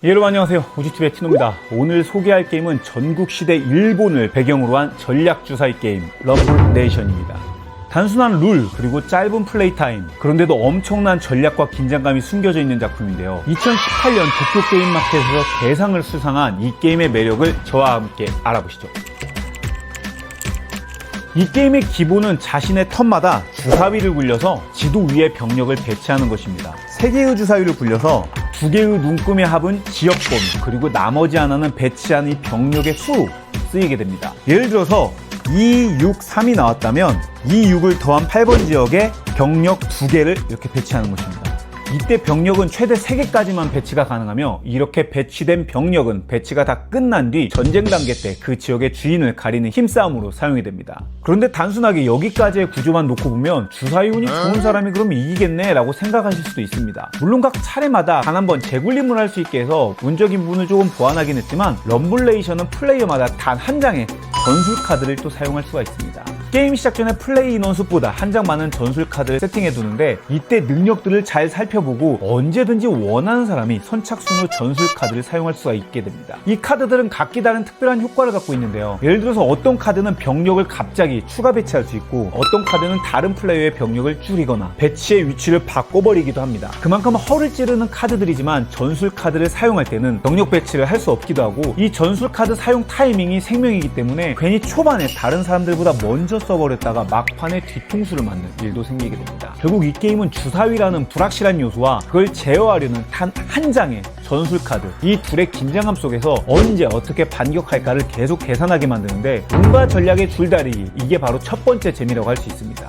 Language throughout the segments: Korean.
여러분 안녕하세요. 우주TV의 티노입니다. 오늘 소개할 게임은 전국시대 일본을 배경으로 한 전략주사위 게임 럼블네이션입니다. 단순한 룰 그리고 짧은 플레이 타임, 그런데도 엄청난 전략과 긴장감이 숨겨져 있는 작품인데요. 2018년 도쿄 게임 마켓에서 대상을 수상한 이 게임의 매력을 저와 함께 알아보시죠. 이 게임의 기본은 자신의 턴마다 주사위를 굴려서 지도 위에 병력을 배치하는 것입니다. 3개의 주사위를 굴려서 2개의 눈금의 합은 지역권, 그리고 나머지 하나는 배치한 이 병력의 수로 쓰이게 됩니다. 예를 들어서 2, 6, 3이 나왔다면 이 6을 더한 8번 지역에 병력 2개를 이렇게 배치하는 것입니다. 이때 병력은 최대 3개까지만 배치가 가능하며, 이렇게 배치된 병력은 배치가 다 끝난 뒤 전쟁 단계 때 그 지역의 주인을 가리는 힘싸움으로 사용이 됩니다. 그런데 단순하게 여기까지의 구조만 놓고 보면 주사위 운이 좋은 사람이 그럼 이기겠네 라고 생각하실 수도 있습니다. 물론 각 차례마다 단 한 번 재굴림을 할 수 있게 해서 운적인 부분을 조금 보완하긴 했지만, 럼블레이션은 플레이어마다 단 한 장의 전술 카드를 또 사용할 수가 있습니다. 게임 시작 전에 플레이 인원 수보다 한 장 많은 전술 카드를 세팅해 두는데, 이때 능력들을 잘 살펴보고 언제든지 원하는 사람이 선착순 후 전술 카드를 사용할 수가 있게 됩니다. 이 카드들은 각기 다른 특별한 효과를 갖고 있는데요. 예를 들어서 어떤 카드는 병력을 갑자기 추가 배치할 수 있고, 어떤 카드는 다른 플레이어의 병력을 줄이거나 배치의 위치를 바꿔버리기도 합니다. 그만큼 허를 찌르는 카드들이지만 전술 카드를 사용할 때는 병력 배치를 할 수 없기도 하고, 이 전술 카드 사용 타이밍이 생명이기 때문에 괜히 초반에 다른 사람들보다 먼저 써버렸다가 막판에 뒤통수를 맞는 일도 생기게 됩니다. 결국 이 게임은 주사위라는 불확실한 요소와 그걸 제어하려는 단 한 장의 전술 카드, 이 둘의 긴장감 속에서 언제 어떻게 반격할까를 계속 계산하게 만드는데, 운과 전략의 줄다리기, 이게 바로 첫 번째 재미라고 할 수 있습니다.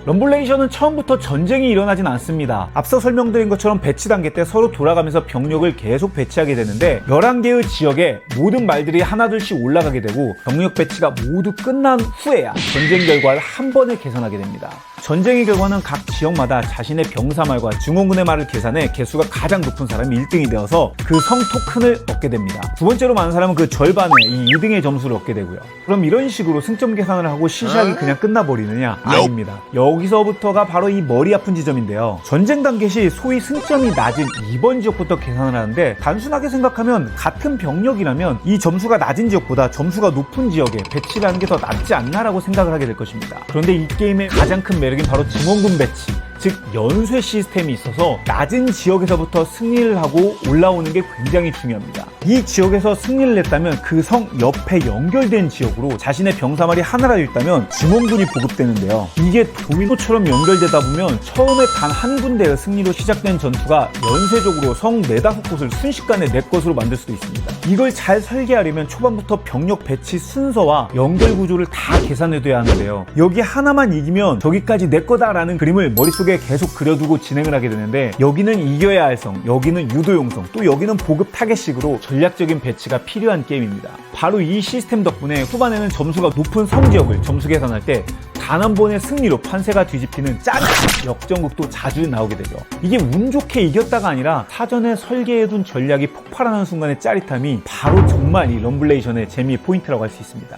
럼블레이션은 처음부터 전쟁이 일어나진 않습니다. 앞서 설명드린 것처럼 배치 단계 때 서로 돌아가면서 병력을 계속 배치하게 되는데, 11개의 지역에 모든 말들이 하나둘씩 올라가게 되고, 병력 배치가 모두 끝난 후에야 전쟁 결과를 한 번에 계산하게 됩니다. 전쟁의 결과는 각 지역마다 자신의 병사말과 증원군의 말을 계산해 개수가 가장 높은 사람이 1등이 되어서 그 성 토큰을 얻게 됩니다. 두 번째로 많은 사람은 그 절반의 이 2등의 점수를 얻게 되고요. 그럼 이런 식으로 승점 계산을 하고 시작이 그냥 끝나버리느냐? 아닙니다. 여기서부터가 바로 이 머리 아픈 지점인데요. 전쟁 단계 시 소위 승점이 낮은 2번 지역부터 계산을 하는데, 단순하게 생각하면 같은 병력이라면 이 점수가 낮은 지역보다 점수가 높은 지역에 배치를 하는 게 더 낫지 않나라고 생각을 하게 될 것입니다. 그런데 이 게임의 가장 큰 매력은 바로 증원군 배치, 즉 연쇄 시스템이 있어서 낮은 지역에서부터 승리를 하고 올라오는 게 굉장히 중요합니다. 이 지역에서 승리를 했다면 그 성 옆에 연결된 지역으로 자신의 병사말이 하나라도 있다면 증원군이 보급되는데요. 이게 도미노처럼 연결되다 보면 처음에 단 한 군데의 승리로 시작된 전투가 연쇄적으로 성 4-5곳을 순식간에 내 것으로 만들 수도 있습니다. 이걸 잘 설계하려면 초반부터 병력 배치 순서와 연결 구조를 다 계산해둬야 하는데요. 여기 하나만 이기면 저기까지 내 거다라는 그림을 머릿속에 계속 그려두고 진행을 하게 되는데, 여기는 이겨야 할 성, 여기는 유도용 성, 또 여기는 보급 타겟식으로 전략적인 배치가 필요한 게임입니다. 바로 이 시스템 덕분에 후반에는 점수가 높은 성 지역을 점수 계산할 때 단 한 번의 승리로 판세가 뒤집히는 짠! 역전극도 자주 나오게 되죠. 이게 운 좋게 이겼다가 아니라 사전에 설계해둔 전략이 폭발하는 순간의 짜릿함이 바로 정말 이 럼블레이션의 재미의 포인트라고 할 수 있습니다.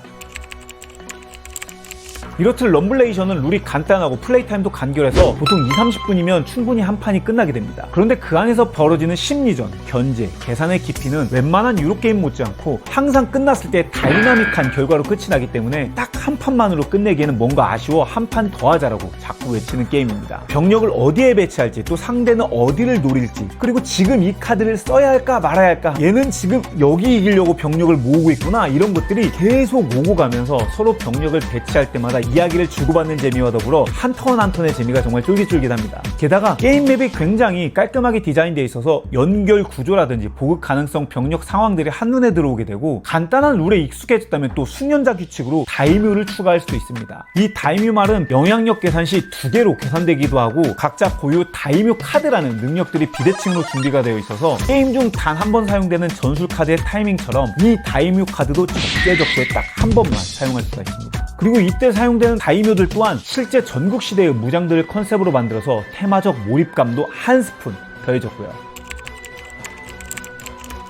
이렇듯 럼블레이션은 룰이 간단하고 플레이 타임도 간결해서 보통 2-30분이면 충분히 한 판이 끝나게 됩니다. 그런데 그 안에서 벌어지는 심리전, 견제, 계산의 깊이는 웬만한 유로게임 못지않고 항상 끝났을 때 다이나믹한 결과로 끝이 나기 때문에 딱 한 판만으로 끝내기에는 뭔가 아쉬워 한 판 더 하자라고 자꾸 외치는 게임입니다. 병력을 어디에 배치할지, 또 상대는 어디를 노릴지, 그리고 지금 이 카드를 써야 할까 말아야 할까, 얘는 지금 여기 이기려고 병력을 모으고 있구나, 이런 것들이 계속 오고 가면서 서로 병력을 배치할 때마다 이야기를 주고받는 재미와 더불어 한 턴 한 턴의 재미가 정말 쫄깃쫄깃합니다. 게다가 게임 맵이 굉장히 깔끔하게 디자인되어 있어서 연결 구조라든지 보급 가능성, 병력 상황들이 한눈에 들어오게 되고, 간단한 룰에 익숙해졌다면 또 숙련자 규칙으로 다이묘를 추가할 수도 있습니다. 이 다이묘 말은 영향력 계산 시 2개로 계산되기도 하고, 각자 고유 다이묘 카드라는 능력들이 비대칭으로 준비가 되어 있어서 게임 중 단 한 번 사용되는 전술 카드의 타이밍처럼 이 다이묘 카드도 적재적소에 딱 한 번만 사용할 수가 있습니다. 그리고 이때 사용되는 다이묘들 또한 실제 전국시대의 무장들을 컨셉으로 만들어서 테마적 몰입감도 한 스푼 더해졌고요.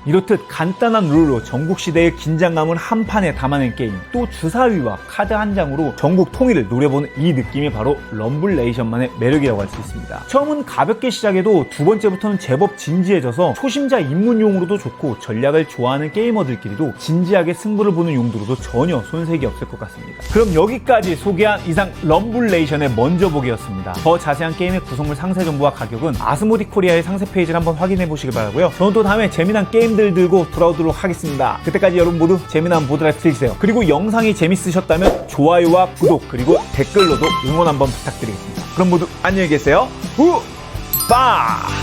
이렇듯 간단한 룰로 전국 시대의 긴장감을 한 판에 담아낸 게임, 또 주사위와 카드 한 장으로 전국 통일을 노려보는 이 느낌이 바로 럼블레이션만의 매력이라고 할 수 있습니다. 처음은 가볍게 시작해도 두 번째부터는 제법 진지해져서 초심자 입문용으로도 좋고 전략을 좋아하는 게이머들끼리도 진지하게 승부를 보는 용도로도 전혀 손색이 없을 것 같습니다. 그럼 여기까지 소개한 이상 럼블레이션의 먼저 보기였습니다. 더 자세한 게임의 구성물 상세 정보와 가격은 아스모디 코리아의 상세 페이지를 한번 확인해 보시길 바라고요. 저는 또 다음에 재미난 게임들 들고 돌아오도록 하겠습니다. 그때까지 여러분 모두 재미난 보드라이프 되세요. 그리고 영상이 재밌으셨다면 좋아요와 구독 그리고 댓글로도 응원 한번 부탁드리겠습니다. 그럼 모두 안녕히 계세요. 빠!